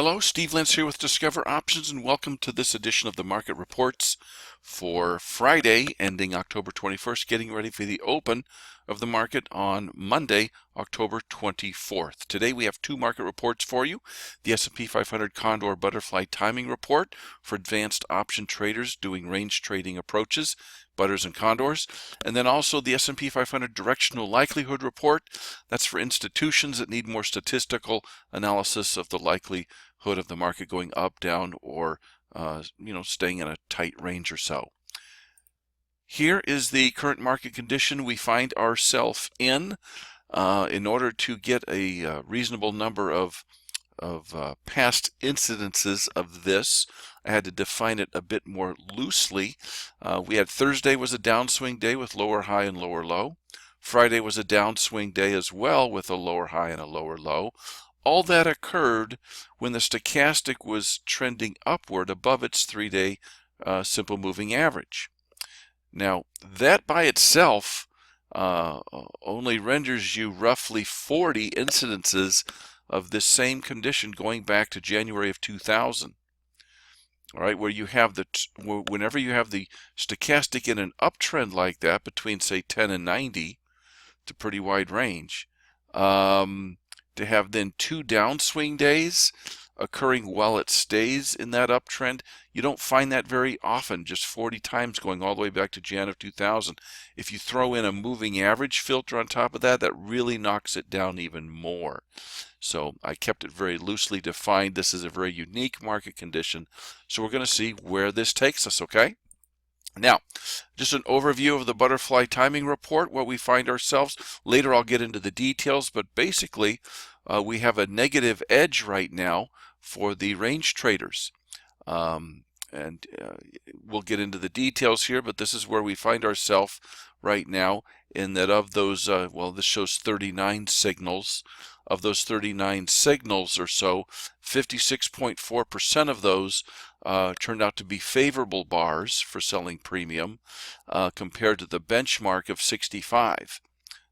Hello, Steve Lentz here with Discover Options, and welcome to this edition of the Market Reports for Friday, ending October 21st, getting ready for the open of the market on Monday, October 24th. Today we have two market reports for you. The S&P 500 Condor Butterfly Timing Report for advanced option traders doing range trading approaches, butters and condors, and then also the S&P 500 Directional Likelihood Report. That's for institutions that need more statistical analysis of the likelihood of the market going up, down, or staying in a tight range or so. Here is the current market condition we find ourselves in. In order to get a reasonable number of past incidences of this, I had to define it a bit more loosely. We had Thursday was a downswing day with lower high and lower low. Friday was a downswing day as well with a lower high and a lower low. All that occurred when the stochastic was trending upward above its 3-day simple moving average. Now, that by itself only renders you roughly 40 incidences of this same condition going back to January of 2000. All right, where you have whenever you have the stochastic in an uptrend like that between, say, 10 and 90, it's a pretty wide range. To have then two downswing days occurring while it stays in that uptrend, you don't find that very often, just 40 times going all the way back to Jan of 2000. If you throw in a moving average filter on top of that, that really knocks it down even more. So I kept it very loosely defined. This is a very unique market condition. So we're going to see where this takes us, okay? Now, just an overview of the Butterfly Timing Report, where we find ourselves. Later I'll get into the details, but basically we have a negative edge right now for the range traders. We'll get into the details here, but this is where we find ourselves right now, in that of those, this shows 39 signals. Of those 39 signals or so, 56.4% of those turned out to be favorable bars for selling premium compared to the benchmark of 65.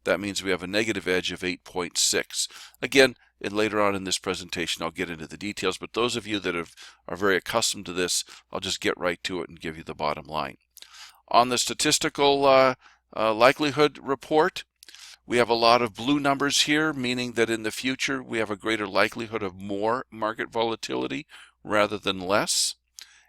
That means we have a negative edge of 8.6. Again, later on in this presentation, I'll get into the details, but those of you that are very accustomed to this, I'll just get right to it and give you the bottom line. On the statistical likelihood report, we have a lot of blue numbers here, meaning that in the future we have a greater likelihood of more market volatility rather than less.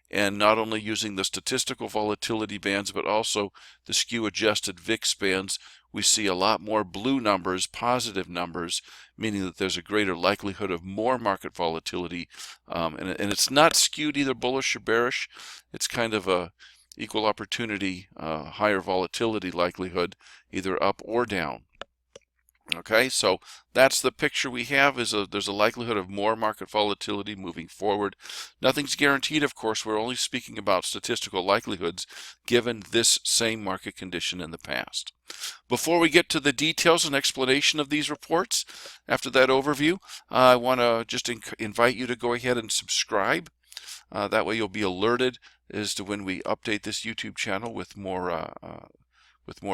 And not only using the statistical volatility bands, but also the SKEW adjusted VIX bands, we see a lot more blue numbers, positive numbers, meaning that there's a greater likelihood of more market volatility. And it's not skewed either bullish or bearish. It's kind of a equal opportunity, higher volatility likelihood, either up or down. Okay, so that's the picture we have. There's a likelihood of more market volatility moving forward. Nothing's guaranteed, of course. We're only speaking about statistical likelihoods given this same market condition in the past. Before we get to the details and explanation of these reports, after that overview, I want to just invite you to go ahead and subscribe. That way you'll be alerted as to when we update this YouTube channel with more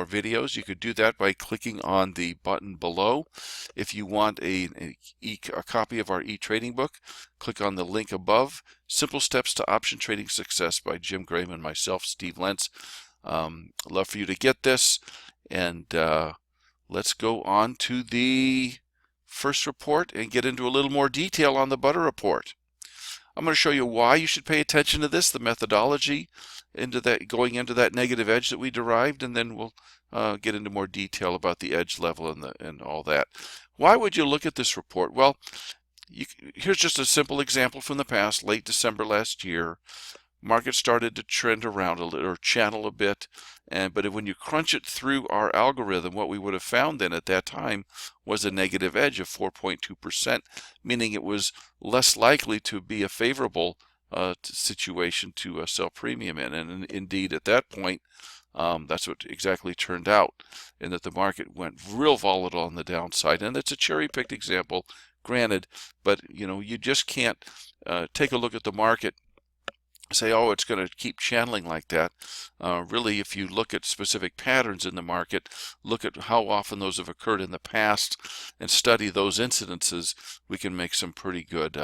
videos. You could do that by clicking on the button below. If you want a copy of our e-trading book, click on the link above. Simple Steps to Option Trading Success by Jim Graham and myself, Steve Lentz. Love for you to get this. And let's go on to the first report and get into a little more detail on the Butter Report. I'm going to show you why you should pay attention to this, the methodology going into that negative edge that we derived, and then we'll get into more detail about the edge level and all that. Why would you look at this report? Well, here's just a simple example from the past. Late December last year, market started to trend around a little, or channel a bit, but when you crunch it through our algorithm, what we would have found then at that time was a negative edge of 4.2%, meaning it was less likely to be a favorable situation to sell premium in. And indeed, at that point, that's what exactly turned out, in that the market went real volatile on the downside. And it's a cherry-picked example, granted, but you just can't take a look at the market, say, oh, it's going to keep channeling like that. Really, if you look at specific patterns in the market, look at how often those have occurred in the past, and study those incidences, we can make some pretty good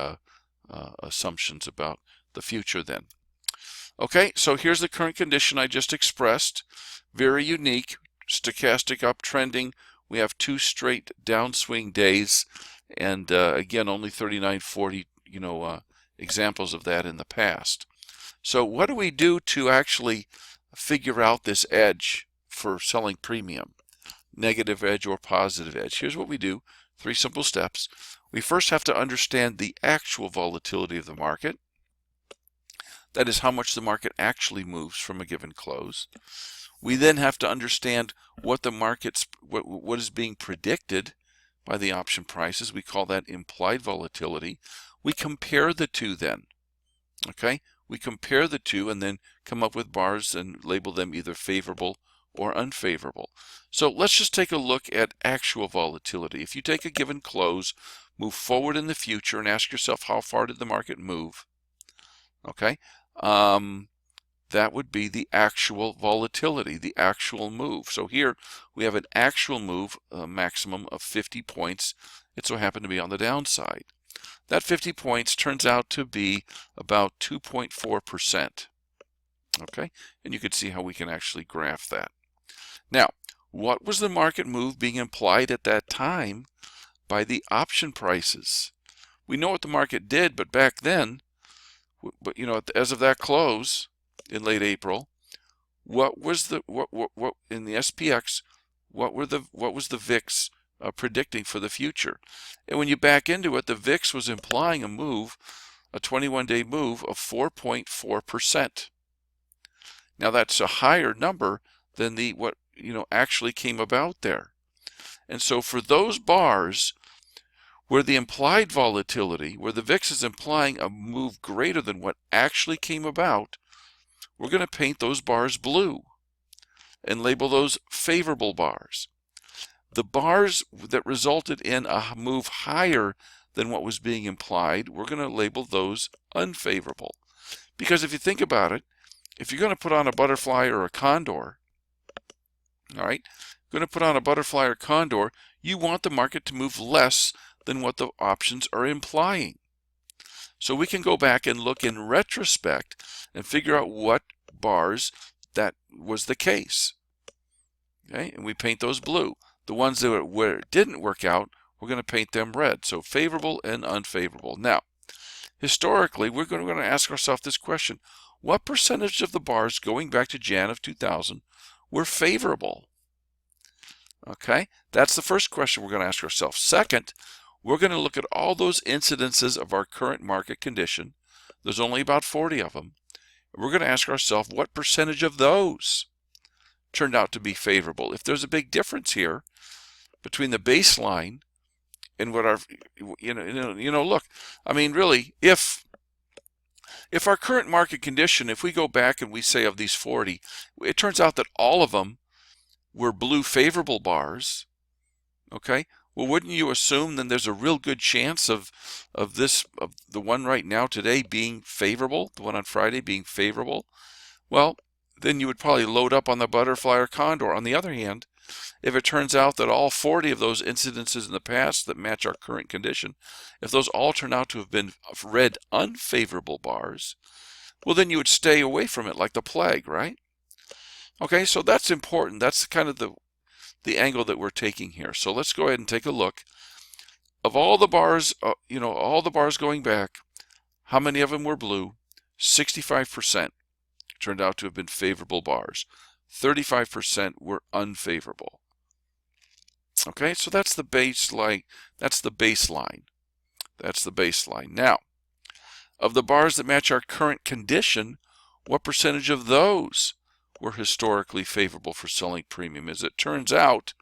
assumptions about the future then. Okay, so here's the current condition I just expressed. Very unique, stochastic uptrending. We have 2 straight downswing days, and again, only 3940, examples of that in the past. So what do we do to actually figure out this edge for selling premium? Negative edge or positive edge? Here's what we do. 3 simple steps. We first have to understand the actual volatility of the market. That is how much the market actually moves from a given close. We then have to understand what the market's what is being predicted by the option prices. We call that implied volatility. We compare the two then. Okay? We compare the two and then come up with bars and label them either favorable or unfavorable. So let's just take a look at actual volatility. If you take a given close, move forward in the future and ask yourself, how far did the market move? Okay? That would be the actual volatility, the actual move. So here we have an actual move, a maximum of 50 points. It so happened to be on the downside. That 50 points turns out to be about 2.4%. Okay, and you can see how we can actually graph that. Now, what was the market move being implied at that time by the option prices? We know what the market did, but back then, as of that close in late April, what was the what in the SPX? What was the VIX predicting for the future? And when you back into it, the VIX was implying a move, a 21-day move of 4.4%. Now that's a higher number than what actually came about there. And so for those bars where the implied volatility, where the VIX is implying a move greater than what actually came about, we're going to paint those bars blue and label those favorable bars. The bars that resulted in a move higher than what was being implied, we're going to label those unfavorable. Because if you think about it, if you're going to put on a butterfly or a condor, all right, going to put on a butterfly or condor, you want the market to move less than what the options are implying. So we can go back and look in retrospect and figure out what bars that was the case. Okay, and we paint those blue. The ones that where it didn't work out, we're going to paint them red. So favorable and unfavorable. Now, historically, we're going to ask ourselves this question: what percentage of the bars going back to Jan of 2000 were favorable? Okay, that's the first question we're going to ask ourselves. Second, we're going to look at all those incidences of our current market condition. There's only about 40 of them. We're going to ask ourselves what percentage of those turned out to be favorable. If there's a big difference here between the baseline and what our, look, I mean, really, if our current market condition, if we go back and we say of these 40, it turns out that all of them were blue favorable bars, okay? Well, wouldn't you assume then there's a real good chance of the one right now today being favorable, the one on Friday being favorable? Well, then you would probably load up on the butterfly or condor. On the other hand, if it turns out that all 40 of those incidences in the past that match our current condition, if those all turn out to have been red unfavorable bars, well, then you would stay away from it like the plague, right? Okay, so that's important. That's kind of the angle that we're taking here. So let's go ahead and take a look. Of all the bars, all the bars going back, how many of them were blue? 65% turned out to have been favorable bars. 35% were unfavorable. Okay, so that's the baseline. That's the baseline. That's the baseline. Now, of the bars that match our current condition, what percentage of those were historically favorable for selling premium? As it turns out,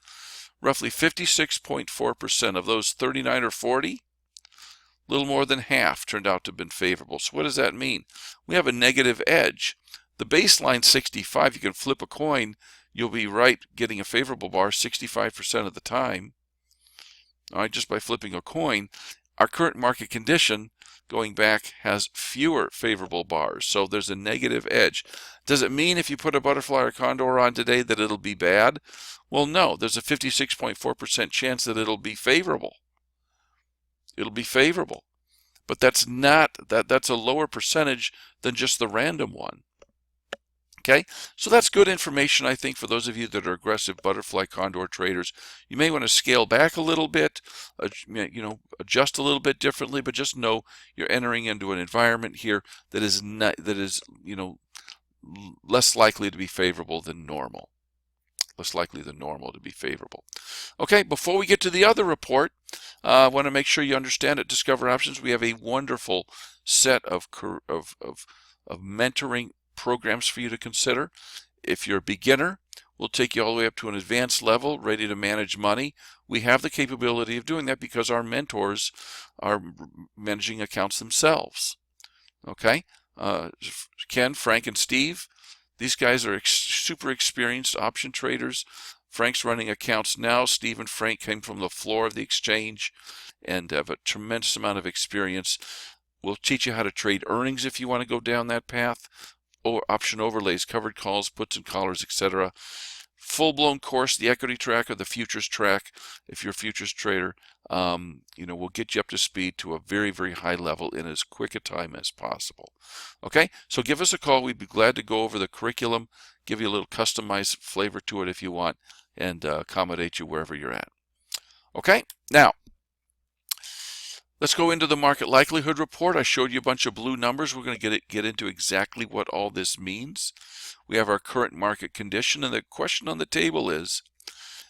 roughly 56.4% of those 39 or 40, a little more than half turned out to have been favorable. So what does that mean? We have a negative edge. The baseline 65, you can flip a coin, you'll be right getting a favorable bar 65% of the time. All right, just by flipping a coin. Our current market condition going back has fewer favorable bars, so there's a negative edge. Does it mean if you put a butterfly or condor on today that it'll be bad? Well, no, there's a 56.4% chance that it'll be favorable. It'll be favorable. but that's not that's a lower percentage than just the random one. Okay, so that's good information, I think, for those of you that are aggressive butterfly condor traders. You may want to scale back a little bit, adjust a little bit differently, but just know you're entering into an environment here that is less likely to be favorable than normal. Less likely than normal to be favorable. Okay, before we get to the other report, I want to make sure you understand at Discover Options we have a wonderful set of mentoring programs for you to consider. If you're a beginner, we'll take you all the way up to an advanced level, ready to manage money. We have the capability of doing that because our mentors are managing accounts themselves. Okay, Ken, Frank, and Steve, these guys are super experienced option traders. Frank's running accounts now. Steve and Frank came from the floor of the exchange and have a tremendous amount of experience. We'll teach you how to trade earnings if you want to go down that path, or option overlays, covered calls, puts and collars, etc. Full-blown course, the equity track or the futures track, if you're a futures trader, we'll get you up to speed to a very, very high level in as quick a time as possible. Okay, so give us a call. We'd be glad to go over the curriculum, give you a little customized flavor to it if you want, and accommodate you wherever you're at. Okay, now let's go into the market likelihood report. I showed you a bunch of blue numbers. We're going to get into exactly what all this means. We have our current market condition, and the question on the table is,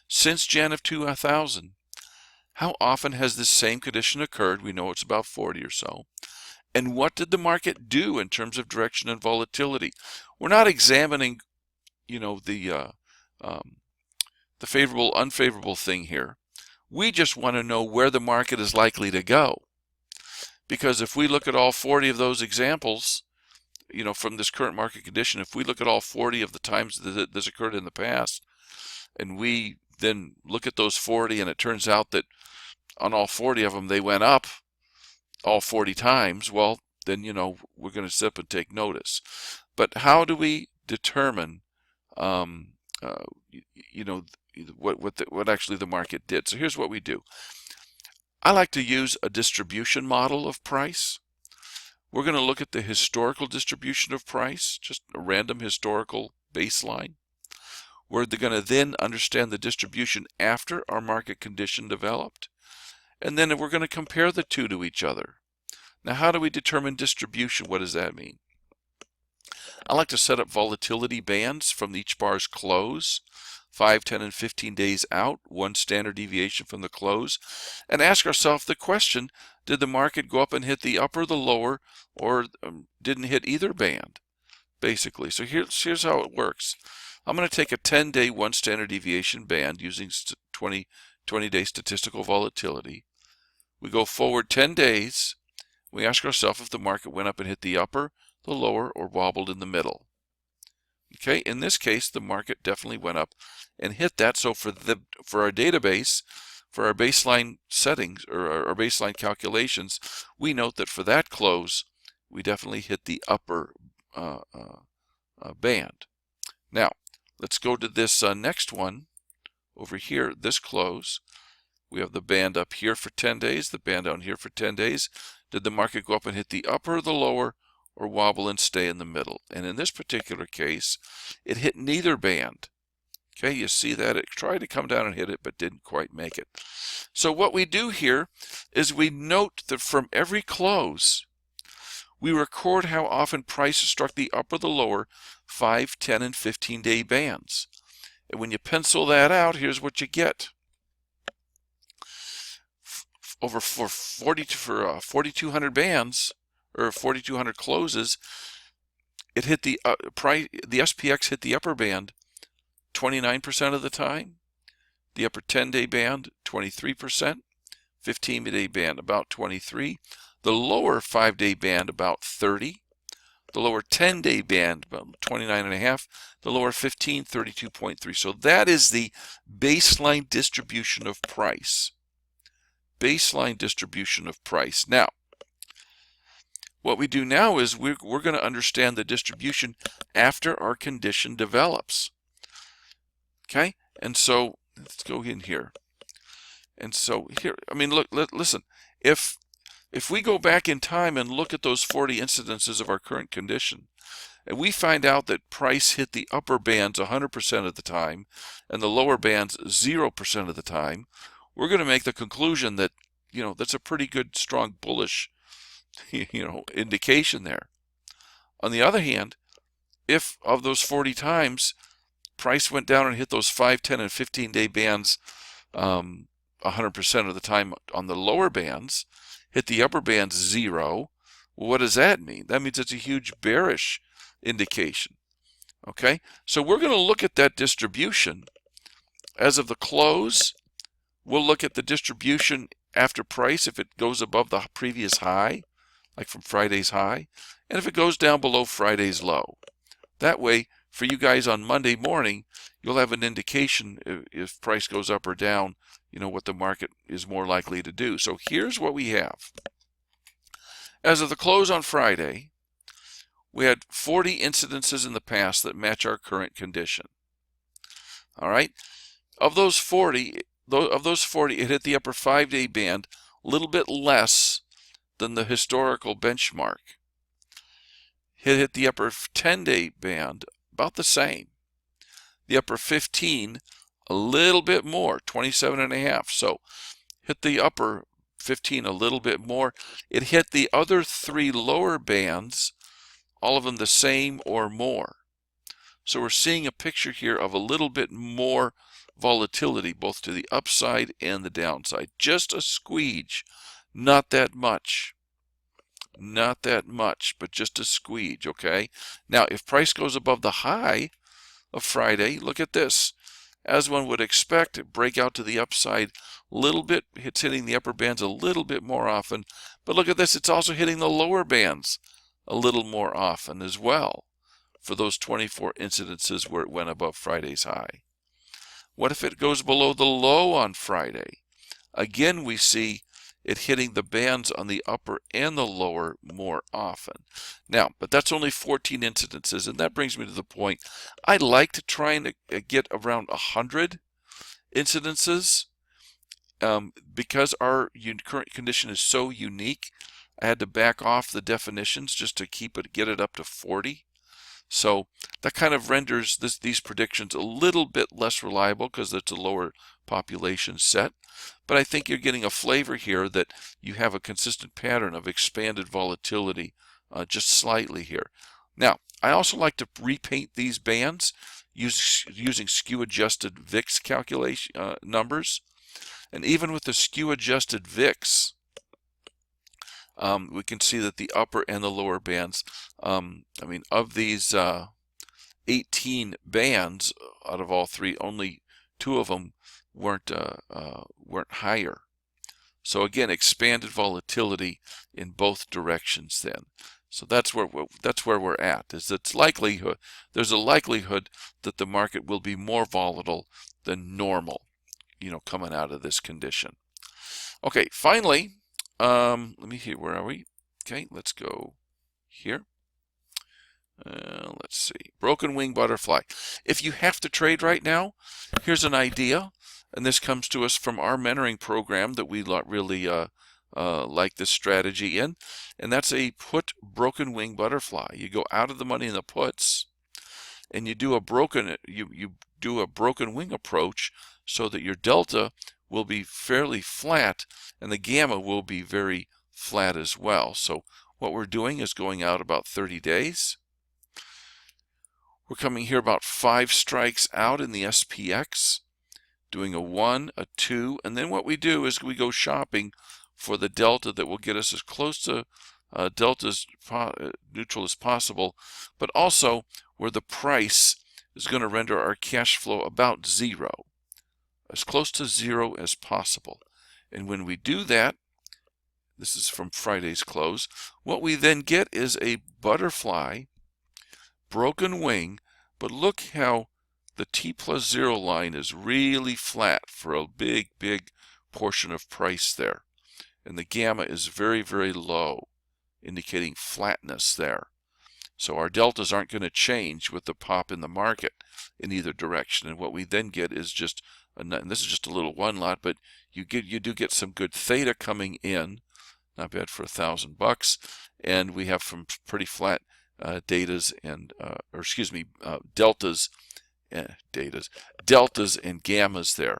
since Jan of 2000, how often has this same condition occurred? We know it's about 40 or so. And what did the market do in terms of direction and volatility? We're not examining, the favorable, unfavorable thing here. We just want to know where the market is likely to go. Because if we look at all 40 of those examples, from this current market condition, if we look at all 40 of the times that this occurred in the past, and we then look at those 40, and it turns out that on all 40 of them they went up all 40 times, well, then, we're going to sit up and take notice. But how do we determine, what actually the market did? So here's what we do. I like to use a distribution model of price. We're going to look at the historical distribution of price, just a random historical baseline. We're going to then understand the distribution after our market condition developed. And then we're going to compare the two to each other. Now, how do we determine distribution? What does that mean? I like to set up volatility bands from each bar's close, 5, 10, and 15 days out, one standard deviation from the close, and ask ourselves the question, did the market go up and hit the upper, the lower, or didn't hit either band, basically? So here's how it works. I'm going to take a 10-day one standard deviation band using 20-day statistical volatility. We go forward 10 days. We ask ourselves if the market went up and hit the upper, the lower, or wobbled in the middle. Okay, in this case, the market definitely went up and hit that. So for our database, for our baseline settings or our baseline calculations, we note that for that close, we definitely hit the upper band. Now, let's go to this next one over here, this close. We have the band up here for 10 days, the band down here for 10 days. Did the market go up and hit the upper, the lower, or wobble and stay in the middle? And in this particular case, it hit neither band. Okay, you see that? It tried to come down and hit it, but didn't quite make it. So what we do here is we note that from every close, we record how often prices struck the upper, the lower, 5, 10, and 15-day bands. And when you pencil that out, here's what you get. For 4,200 bands, or 4,200 closes, it hit the SPX hit the upper band 29% of the time, the upper 10-day band 23%, 15-day band about 23%, the lower 5-day band about 30%, the lower 10-day band about 29.5%, the lower 15, 32.3%. So that is the baseline distribution of price. Baseline distribution of price. Now, what we do now is we're going to understand the distribution after our condition develops. Okay, and so let's go in here. And so here, I mean, look, listen. If if we go back in time and look at those 40 incidences of our current condition, and we find out that price hit the upper bands 100% of the time and the lower bands 0% of the time, we're going to make the conclusion that, that's a pretty good, strong, bullish, indication there. On the other hand, if of those 40 times, price went down and hit those 5, 10, and 15-day bands 100% of the time on the lower bands, hit the upper bands 0, well, what does that mean? That means it's a huge bearish indication. Okay, so we're going to look at that distribution as of the close. We'll look at the distribution after price if it goes above the previous high, like from Friday's high, and if it goes down below Friday's low. That way, for you guys on Monday morning, you'll have an indication if price goes up or down, what the market is more likely to do. So here's what we have. As of the close on Friday, we had 40 incidences in the past that match our current condition. All right. Of those 40, it hit the upper 5-day band a little bit less than the historical benchmark. It hit the upper 10-day band about the same. The upper 15 a little bit more, 27.5. So hit the upper 15 a little bit more. It hit the other 3 lower bands, all of them the same or more. So we're seeing a picture here of a little bit more volatility, both to the upside and the downside. Just a squeege, not that much. Not that much, but just a squeege, okay? Now, if price goes above the high of Friday, look at this. As one would expect, break out to the upside a little bit. It's hitting the upper bands a little bit more often. But look at this. It's also hitting the lower bands a little more often as well for those 24 incidences where it went above Friday's high. What if it goes below the low on Friday? Again, we see it hitting the bands on the upper and the lower more often. Now, but that's only 14 incidences, and that brings me to the point. I like to try and get around 100 incidences because our current condition is so unique. I had to back off the definitions just to get it up to 40. So that kind of renders these predictions a little bit less reliable because it's a lower population set. But I think you're getting a flavor here that you have a consistent pattern of expanded volatility just slightly here. Now, I also like to repaint these bands using SKEW adjusted VIX calculation numbers. And even with the SKEW adjusted VIX, we can see that the upper and the lower bands, of these 18 bands out of all 3, only 2 of them weren't higher. So again, expanded volatility in both directions then. So that's where we're at. There's a likelihood that the market will be more volatile than normal, coming out of this condition. Okay, finally, let me hear, where are we? Okay, let's go here. Let's see, broken wing butterfly. If you have to trade right now, here's an idea, and this comes to us from our mentoring program that we really like this strategy in, and that's a put broken wing butterfly. You go out of the money in the puts, and you do a broken wing approach so that your delta will be fairly flat and the gamma will be very flat as well. So what we're doing is going out about 30 days. We're coming here about 5 strikes out in the SPX, doing a 1, a 2, and then what we do is we go shopping for the delta that will get us as close to delta's neutral as possible, but also where the price is going to render our cash flow about 0, as close to 0 as possible. And when we do that, this is from Friday's close, what we then get is a butterfly broken wing, but look how the T+0 line is really flat for a big portion of price there. And the gamma is very, very low, indicating flatness there. So our deltas aren't going to change with the pop in the market in either direction. And what we then get is just, and this is just a little one lot, but you do get some good theta coming in. Not bad for $1,000. And we have some pretty flat deltas and gammas there.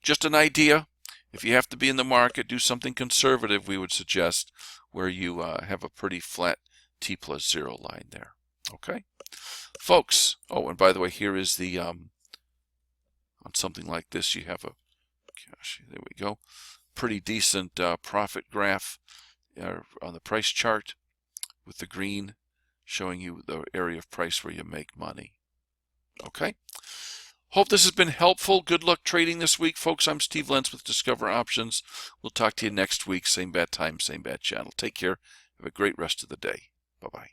Just an idea. If you have to be in the market, do something conservative, we would suggest, where you have a pretty flat T+0 line there. Okay, folks. Oh, and by the way, here is the on something like this, you have a, gosh, there we go, pretty decent profit graph on the price chart, with the green showing you the area of price where you make money. Okay. Hope this has been helpful. Good luck trading this week, folks. I'm Steve Lentz with Discover Options. We'll talk to you next week. Same bad time, same bad channel. Take care. Have a great rest of the day. Bye-bye.